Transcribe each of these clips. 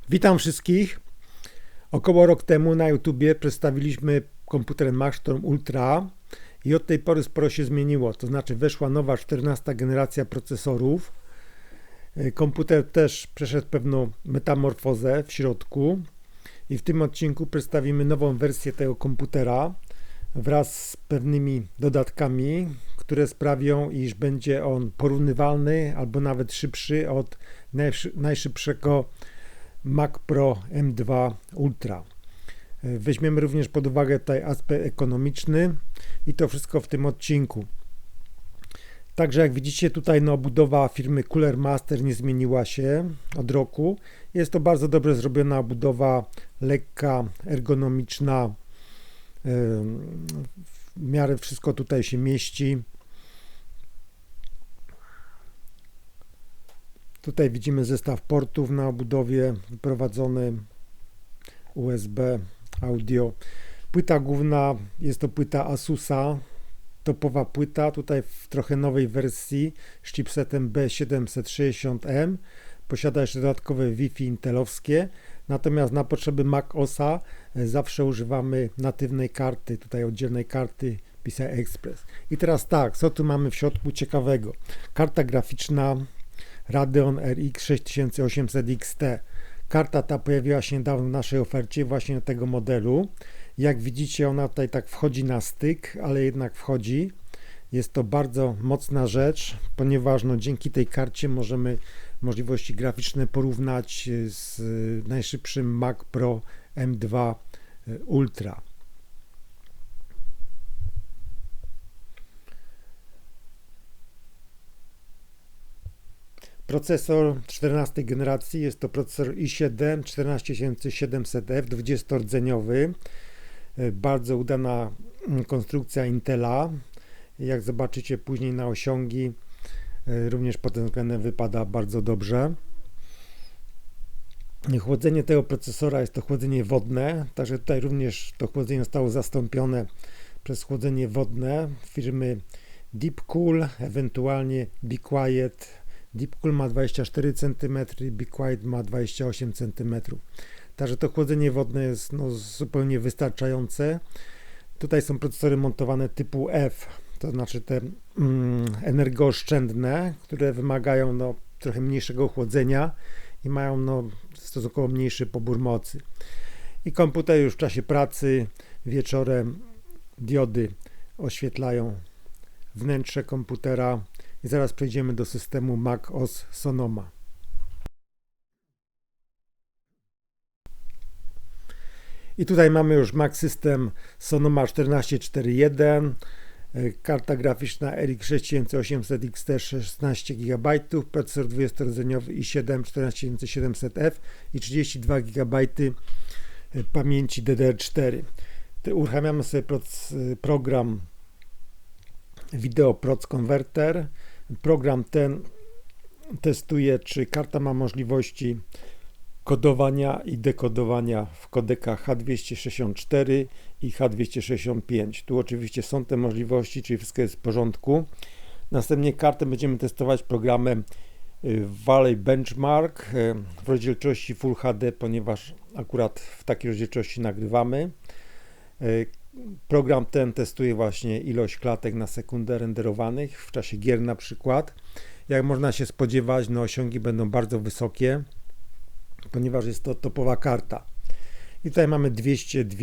Witam wszystkich. Około rok temu na YouTubie przedstawiliśmy komputer Maxstorm Ultra i od tej pory sporo się zmieniło. To znaczy weszła nowa 14 generacja procesorów. Komputer też przeszedł pewną metamorfozę w środku i w tym odcinku przedstawimy nową wersję tego komputera wraz z pewnymi dodatkami, które sprawią, iż będzie on porównywalny albo nawet szybszy od najszybszego Mac Pro M2 Ultra. Weźmiemy również pod uwagę tutaj aspekt ekonomiczny i to wszystko w tym odcinku. Także jak widzicie tutaj obudowa firmy Cooler Master nie zmieniła się od roku. Jest to bardzo dobrze zrobiona obudowa, lekka, ergonomiczna. W miarę wszystko tutaj się mieści. Tutaj widzimy zestaw portów na obudowie wyprowadzony, USB, audio. Płyta główna jest to płyta Asusa, topowa płyta, tutaj w trochę nowej wersji z chipsetem B760M. Posiada jeszcze dodatkowe Wi-Fi intelowskie, natomiast na potrzeby Mac OSa zawsze używamy natywnej karty, tutaj oddzielnej karty PCI Express. I teraz tak, co tu mamy w środku ciekawego? Karta graficzna Radeon RX 6800 XT. Karta ta pojawiła się niedawno w naszej ofercie właśnie do tego modelu. Jak widzicie, ona tutaj tak wchodzi na styk, ale jednak wchodzi. Jest to bardzo mocna rzecz, ponieważ dzięki tej karcie możemy możliwości graficzne porównać z najszybszym Mac Pro M2 Ultra. Procesor 14 generacji, jest to procesor i7 14700F, 20-rdzeniowy. Bardzo udana konstrukcja Intela. Jak zobaczycie później na osiągi, również pod tym względem wypada bardzo dobrze. Chłodzenie tego procesora jest to chłodzenie wodne, także tutaj również to chłodzenie zostało zastąpione przez chłodzenie wodne firmy Deepcool, ewentualnie Be Quiet. Deepcool ma 24 cm, Be Quiet ma 28 cm. Także to chłodzenie wodne jest zupełnie wystarczające. Tutaj są procesory montowane typu F, to znaczy te energooszczędne, które wymagają trochę mniejszego chłodzenia i mają stosunkowo mniejszy pobór mocy. I komputer już w czasie pracy, wieczorem diody oświetlają wnętrze komputera. I zaraz przejdziemy do systemu Mac OS Sonoma. I tutaj mamy już Mac System Sonoma 1441, karta graficzna RX 6800 XT 16 GB, procesor 20-rdzeniowy i7 14700F i 32 GB pamięci DDR4. Uruchamiamy sobie program Video Proc Converter. Program ten testuje, czy karta ma możliwości kodowania i dekodowania w kodekach H264 i H265. Tu oczywiście są te możliwości, czyli wszystko jest w porządku. Następnie kartę będziemy testować programem Valley Benchmark w rozdzielczości Full HD, ponieważ akurat w takiej rozdzielczości nagrywamy. Program ten testuje właśnie ilość klatek na sekundę renderowanych w czasie gier na przykład. Jak można się spodziewać, osiągi będą bardzo wysokie, ponieważ jest to topowa karta. I tutaj mamy 202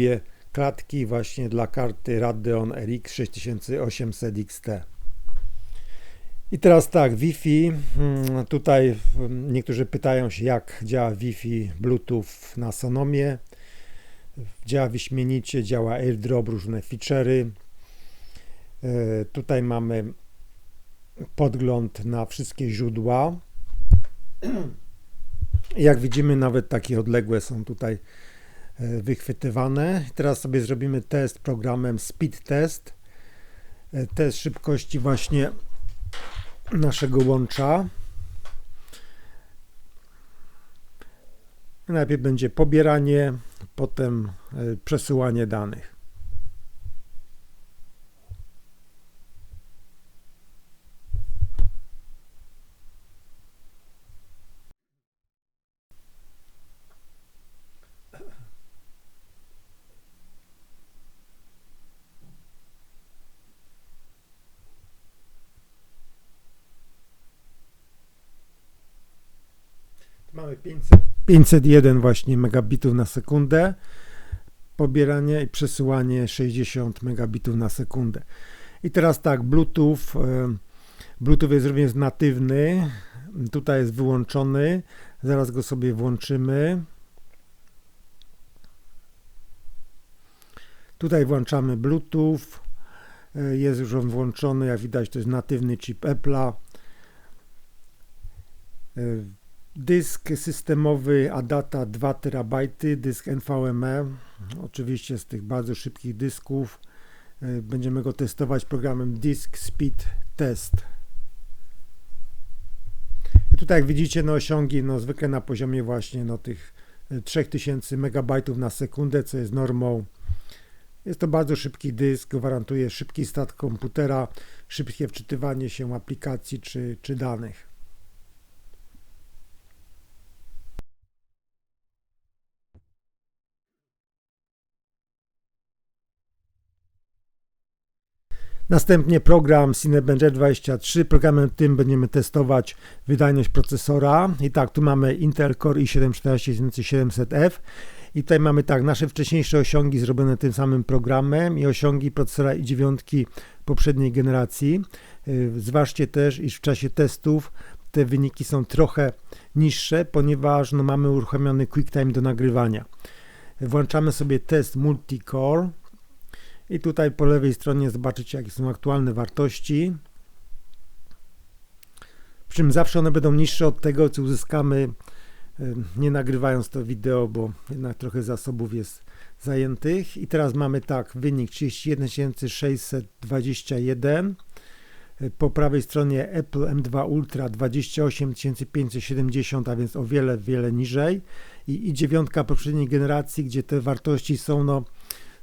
klatki właśnie dla karty Radeon RX 6800 XT. I teraz tak, Wi-Fi. Tutaj niektórzy pytają się, jak działa Wi-Fi Bluetooth na Sonomie. Działa wyśmienicie, działa AirDrop, różne feature'y. Tutaj mamy podgląd na wszystkie źródła. Jak widzimy, nawet takie odległe są tutaj wychwytywane. Teraz sobie zrobimy test programem Speed Test. Test szybkości właśnie naszego łącza. Najpierw będzie pobieranie, potem przesyłanie danych. mamy 501 właśnie megabitów na sekundę, pobieranie i przesyłanie 60 megabitów na sekundę. I teraz tak, Bluetooth jest również natywny, tutaj jest wyłączony, zaraz go sobie włączymy. Tutaj włączamy Bluetooth, jest już on włączony, jak widać to jest natywny chip Apple'a. Dysk systemowy ADATA 2 TB, dysk NVMe, oczywiście z tych bardzo szybkich dysków. Będziemy go testować programem Disk Speed Test. I tutaj jak widzicie osiągi zwykle na poziomie właśnie tych 3000 MB na sekundę, co jest normą. Jest to bardzo szybki dysk, gwarantuje szybki start komputera, szybkie wczytywanie się aplikacji czy danych. Następnie program Cinebench R23. Programem tym będziemy testować wydajność procesora. I tak, tu mamy Intel Core i7 14700F. I tutaj mamy tak, nasze wcześniejsze osiągi zrobione tym samym programem i osiągi procesora i9 poprzedniej generacji. Zważcie też, iż w czasie testów te wyniki są trochę niższe, ponieważ mamy uruchomiony QuickTime do nagrywania. Włączamy sobie test multi-core. I tutaj po lewej stronie zobaczycie, jakie są aktualne wartości. Przy czym zawsze one będą niższe od tego, co uzyskamy nie nagrywając to wideo, bo jednak trochę zasobów jest zajętych. I teraz mamy tak, wynik 31 621. Po prawej stronie Apple M2 Ultra 28 570, a więc o wiele, wiele niżej. I i9 poprzedniej generacji, gdzie te wartości są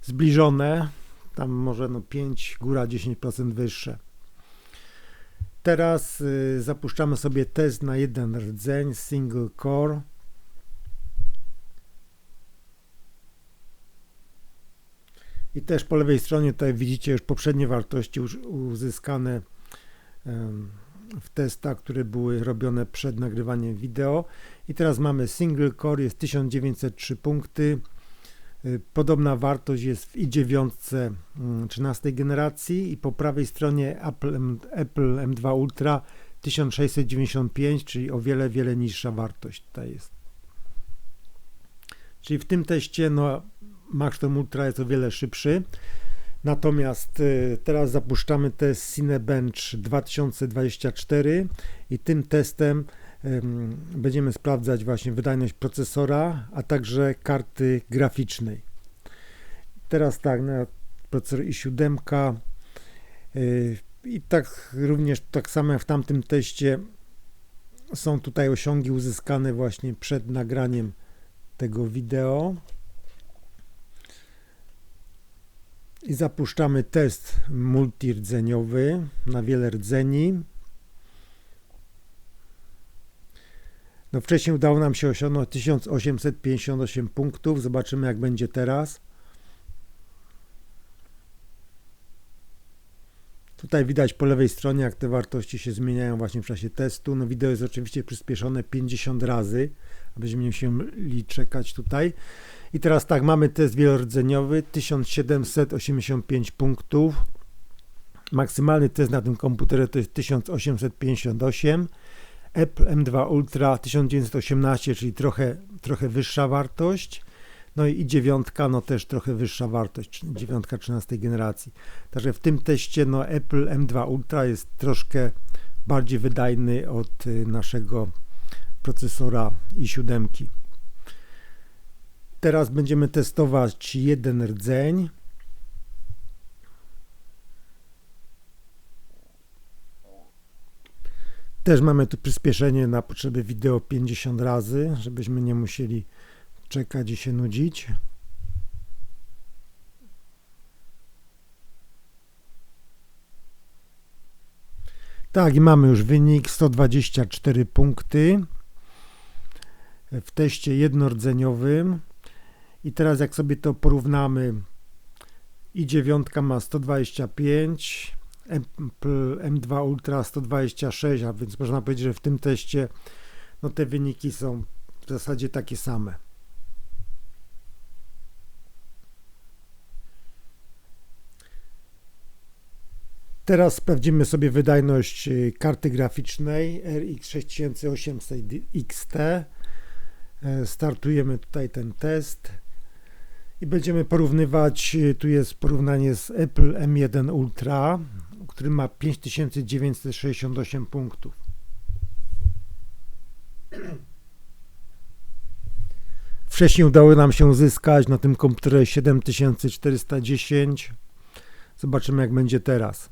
zbliżone. Tam może 5, góra 10% wyższe. Teraz zapuszczamy sobie test na jeden rdzeń, single core. I też po lewej stronie tutaj widzicie już poprzednie wartości uzyskane w testach, które były robione przed nagrywaniem wideo. I teraz mamy single core, jest 1903 punkty. Podobna wartość jest w i9 13 generacji i po prawej stronie Apple M2 Ultra 1695, czyli o wiele, wiele niższa wartość tutaj jest. Czyli w tym teście Maxtorm Ultra jest o wiele szybszy. Natomiast teraz zapuszczamy test Cinebench 2024 i tym testem będziemy sprawdzać właśnie wydajność procesora, a także karty graficznej. Teraz tak, na procesor i7 i tak również tak samo jak w tamtym teście są tutaj osiągi uzyskane właśnie przed nagraniem tego wideo. I zapuszczamy test multirrdzeniowy na wiele rdzeni. Wcześniej udało nam się osiągnąć 1858 punktów. Zobaczymy, jak będzie teraz. Tutaj widać po lewej stronie, jak te wartości się zmieniają właśnie w czasie testu. Wideo jest oczywiście przyspieszone 50 razy, abyśmy nie musieli czekać tutaj. I teraz tak, mamy test wielordzeniowy, 1785 punktów. Maksymalny test na tym komputerze to jest 1858. Apple M2 Ultra 1918, czyli trochę wyższa wartość. I i9 też trochę wyższa wartość, 9 13 generacji. Także w tym teście Apple M2 Ultra jest troszkę bardziej wydajny od naszego procesora i7. Teraz będziemy testować jeden rdzeń. Też mamy tu przyspieszenie na potrzeby wideo 50 razy, żebyśmy nie musieli czekać i się nudzić. Tak, i mamy już wynik 124 punkty w teście jednorodzeniowy. I teraz jak sobie to porównamy, i9 ma 125, Apple M2 Ultra 126, a więc można powiedzieć, że w tym teście te wyniki są w zasadzie takie same. Teraz sprawdzimy sobie wydajność karty graficznej RX 6800 XT. Startujemy tutaj ten test i będziemy porównywać. Tu jest porównanie z Apple M1 Ultra, który ma 5968 punktów. Wcześniej udało nam się uzyskać na tym komputerze 7410. Zobaczymy, jak będzie teraz.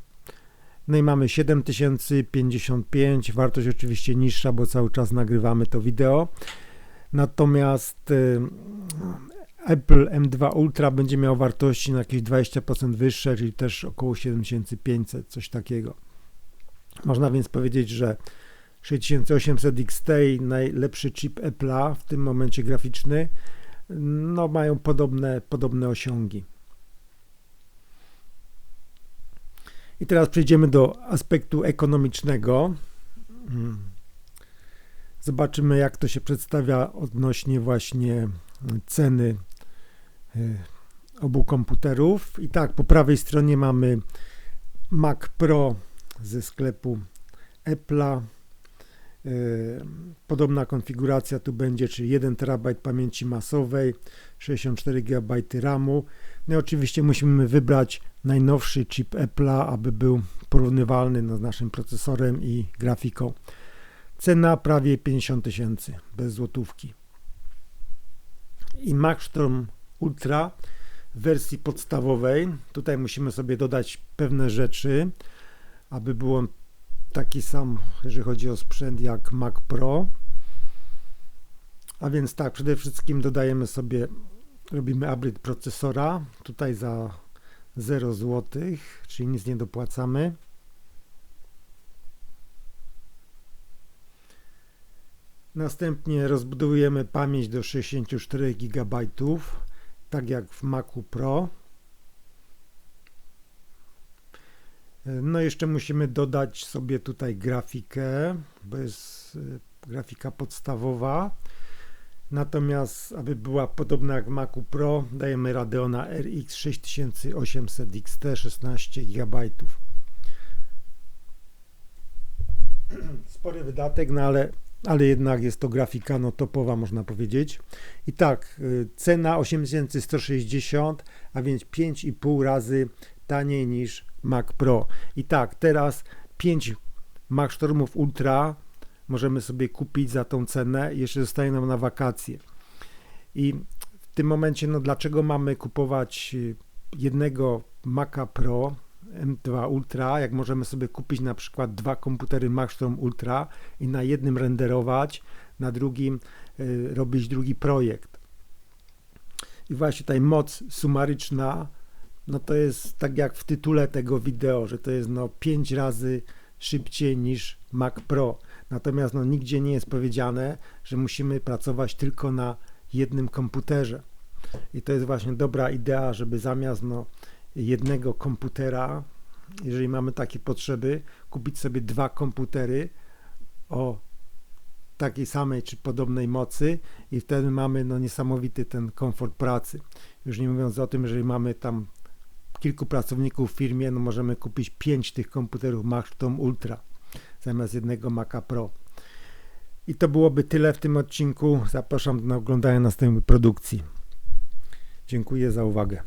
No i mamy 7055, wartość oczywiście niższa, bo cały czas nagrywamy to wideo. Natomiast Apple M2 Ultra będzie miał wartości na jakieś 20% wyższe, czyli też około 7500, coś takiego. Można więc powiedzieć, że 6800 XT, najlepszy chip Apple'a w tym momencie graficzny, no mają podobne osiągi. I teraz przejdziemy do aspektu ekonomicznego. Zobaczymy, jak to się przedstawia odnośnie właśnie ceny obu komputerów. I tak, po prawej stronie mamy Mac Pro ze sklepu Apple'a. Podobna konfiguracja tu będzie, czyli 1 TB pamięci masowej, 64 GB RAMu. No i oczywiście musimy wybrać najnowszy chip Apple'a, aby był porównywalny z naszym procesorem i grafiką. Cena prawie 50 000 bez złotówki. I Maxstorm Ultra w wersji podstawowej. Tutaj musimy sobie dodać pewne rzeczy, aby było taki sam, jeżeli chodzi o sprzęt, jak Mac Pro. A więc tak, przede wszystkim dodajemy sobie, robimy upgrade procesora, tutaj za 0 zł, czyli nic nie dopłacamy. Następnie rozbudowujemy pamięć do 64 GB, tak jak w Macu Pro. No jeszcze musimy dodać sobie tutaj grafikę, bo jest grafika podstawowa. Natomiast, aby była podobna jak w Macu Pro, dajemy Radeona RX 6800 XT 16 GB. Spory wydatek, no ale jednak jest to grafika topowa, można powiedzieć. I tak, cena 8160, a więc 5,5 razy taniej niż Mac Pro. I tak, teraz 5 Maxstormów Ultra możemy sobie kupić za tą cenę i jeszcze zostaje nam na wakacje. I w tym momencie, dlaczego mamy kupować jednego Maca Pro M2 Ultra, jak możemy sobie kupić na przykład 2 komputery Maxstorm Ultra i na jednym renderować, na drugim robić drugi projekt. I właśnie tutaj moc sumaryczna, to jest tak jak w tytule tego wideo, że to jest 5 razy szybciej niż Mac Pro. Natomiast nigdzie nie jest powiedziane, że musimy pracować tylko na jednym komputerze. I to jest właśnie dobra idea, żeby zamiast jednego komputera, jeżeli mamy takie potrzeby, kupić sobie 2 komputery o takiej samej czy podobnej mocy i wtedy mamy niesamowity ten komfort pracy. Już nie mówiąc o tym, jeżeli mamy tam kilku pracowników w firmie, możemy kupić 5 tych komputerów Maxstorm Ultra zamiast jednego Maca Pro. I to byłoby tyle w tym odcinku. Zapraszam do oglądania następnej produkcji. Dziękuję za uwagę.